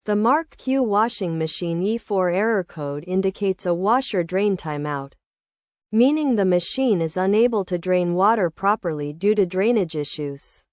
The Mark Q washing machine E4 error code indicates a washer drain timeout, meaning the machine is unable to drain water properly due to drainage issues,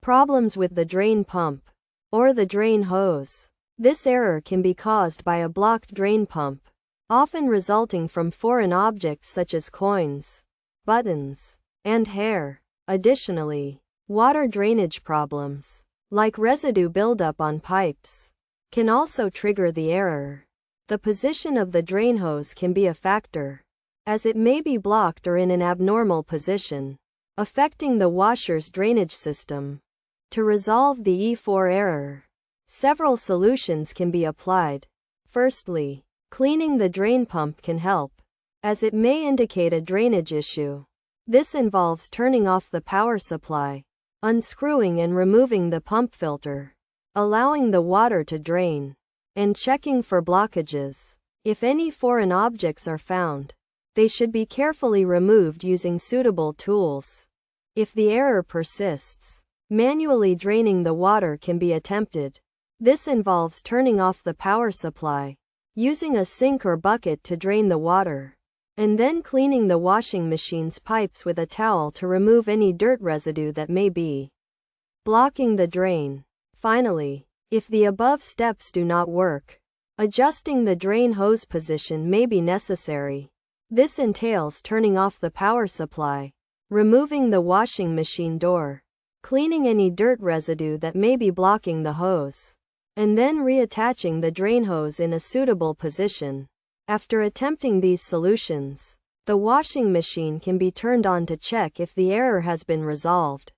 problems with the drain pump, or the drain hose. This error can be caused by a blocked drain pump, often resulting from foreign objects such as coins, buttons, and hair. Additionally, water drainage problems, like residue buildup on pipes, can also trigger the error. The position of the drain hose can be a factor, as it may be blocked or in an abnormal position, affecting the washer's drainage system. To resolve the E4 error, several solutions can be applied. Firstly, cleaning the drain pump can help, as it may indicate a drainage issue. This involves turning off the power supply, unscrewing and removing the pump filter, allowing the water to drain, and checking for blockages. If any foreign objects are found, they should be carefully removed using suitable tools. If the error persists, manually draining the water can be attempted. This involves turning off the power supply, using a sink or bucket to drain the water, and then cleaning the washing machine's pipes with a towel to remove any dirt residue that may be blocking the drain. Finally, if the above steps do not work, adjusting the drain hose position may be necessary. This entails turning off the power supply, removing the washing machine door, cleaning any dirt residue that may be blocking the hose, and then reattaching the drain hose in a suitable position. After attempting these solutions, the washing machine can be turned on to check if the error has been resolved.